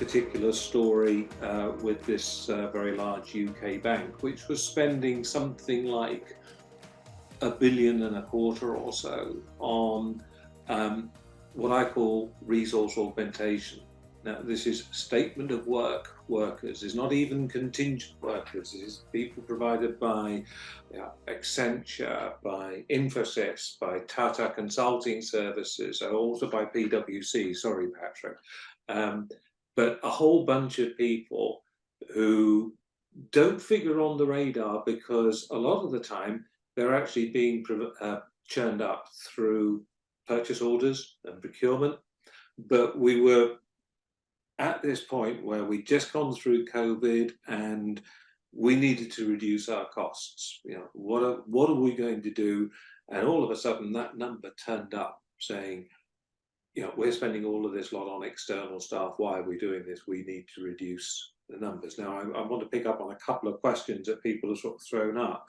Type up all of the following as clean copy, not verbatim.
particular story with this very large UK bank, which was spending something like $1.25 billion or so on what I call resource augmentation. Now, this is statement of work workers. It's not even contingent workers. This is people provided by Accenture, by Infosys, by Tata Consulting Services, and also by PwC. Sorry, Patrick. But a whole bunch of people who don't figure on the radar because a lot of the time they're actually being churned up through purchase orders and procurement. But we were at this point where we'd just gone through COVID and we needed to reduce our costs. What are we going to do? And all of a sudden that number turned up saying, we're spending all of this lot on external staff. Why are we doing this? We need to reduce the numbers. Now, I want to pick up on a couple of questions that people have sort of thrown up.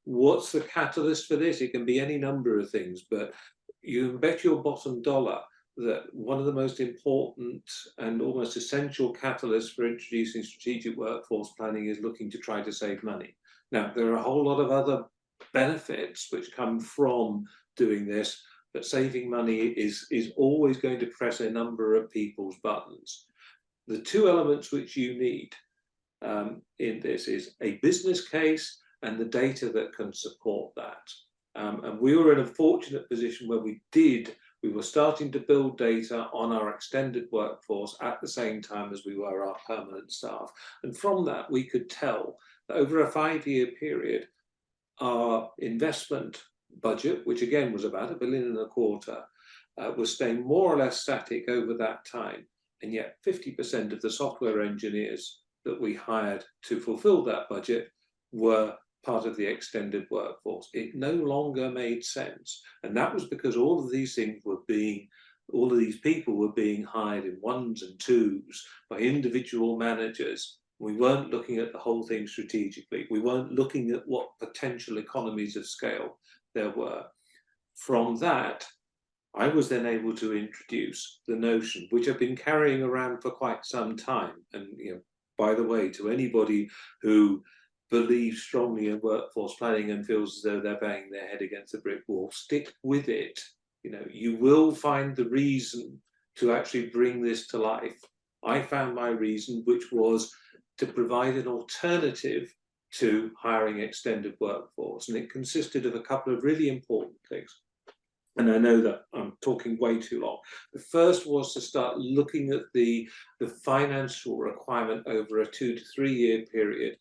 What's the catalyst for this? It can be any number of things, but you can bet your bottom dollar that one of the most important and almost essential catalysts for introducing strategic workforce planning is looking to try to save money. Now, there are a whole lot of other benefits which come from doing this, but saving money is always going to press a number of people's buttons. The two elements which you need in this is a business case and the data that can support that. And we were in a fortunate position where we were starting to build data on our extended workforce at the same time as we were our permanent staff. And from that, we could tell that over a 5-year period, our investment budget, which again was about $1.25 billion, was staying more or less static over that time. And yet 50% of the software engineers that we hired to fulfill that budget were part of the extended workforce. It no longer made sense. And that was because all of these people were being hired in ones and twos by individual managers. We weren't looking at the whole thing strategically. We weren't looking at what potential economies of scale there were. From that, I was then able to introduce the notion, which I've been carrying around for quite some time. And by the way, to anybody who believes strongly in workforce planning and feels as though they're banging their head against a brick wall, stick with it. You will find the reason to actually bring this to life. I found my reason, which was to provide an alternative to hiring extended workforce. And it consisted of a couple of really important things. And I know that I'm talking way too long. The first was to start looking at the financial requirement over a 2 to 3 year period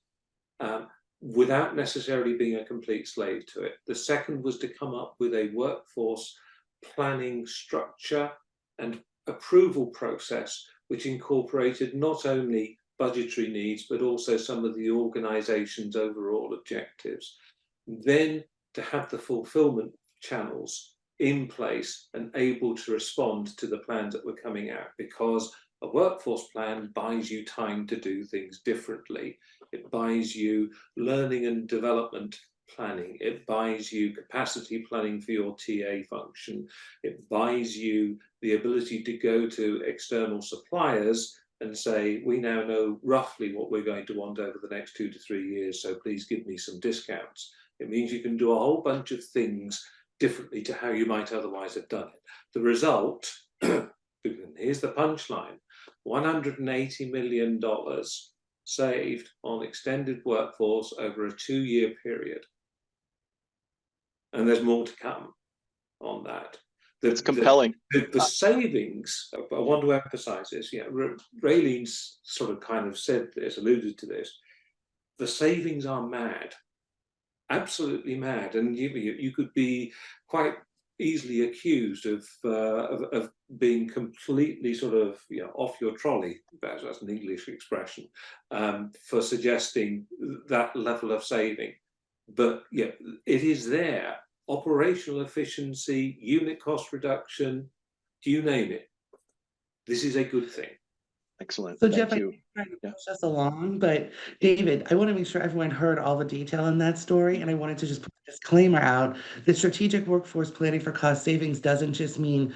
without necessarily being a complete slave to it. The second was to come up with a workforce planning structure and approval process, which incorporated not only budgetary needs, but also some of the organization's overall objectives. Then to have the fulfillment channels in place and able to respond to the plans that were coming out, because a workforce plan buys you time to do things differently. It buys you learning and development planning. It buys you capacity planning for your TA function. It buys you the ability to go to external suppliers and say, we now know roughly what we're going to want over the next 2 to 3 years, so please give me some discounts. It means you can do a whole bunch of things differently to how you might otherwise have done it. The result, here's the punchline, $180 million saved on extended workforce over a 2-year period. And there's more to come on that. It's compelling. The savings, I want to emphasize this, Raleen sort of kind of said this, alluded to this, the savings are mad, absolutely mad. And you could be quite easily accused of being completely sort of off your trolley, that's an English expression, for suggesting that level of saving. But it is there. Operational efficiency, unit cost reduction, you name it. This is a good thing. Excellent. So Thank Jeff, you. I'm trying to push us along, but David, I want to make sure everyone heard all the detail in that story, and I wanted to just put a disclaimer out. The strategic workforce planning for cost savings doesn't just mean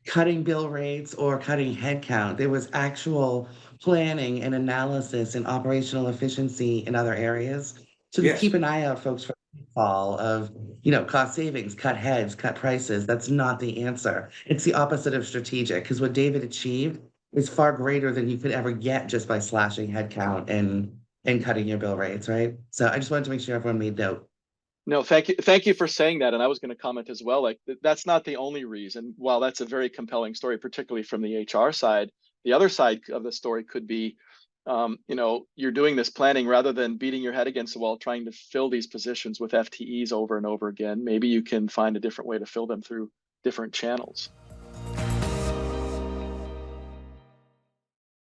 cutting bill rates or cutting headcount. There was actual planning and analysis and operational efficiency in other areas. So just keep Yes. an eye out, folks, for the fall of, you know, cost savings, cut heads, cut prices. That's not the answer. It's the opposite of strategic, because what David achieved is far greater than you could ever get just by slashing headcount and cutting your bill rates, right? So I just wanted to make sure everyone made note. No, thank you for saying that. And I was going to comment as well. Like that's not the only reason. While that's a very compelling story, particularly from the HR side, the other side of the story could be, you know, you're doing this planning rather than beating your head against the wall trying to fill these positions with FTEs over and over again. Maybe you can find a different way to fill them through different channels.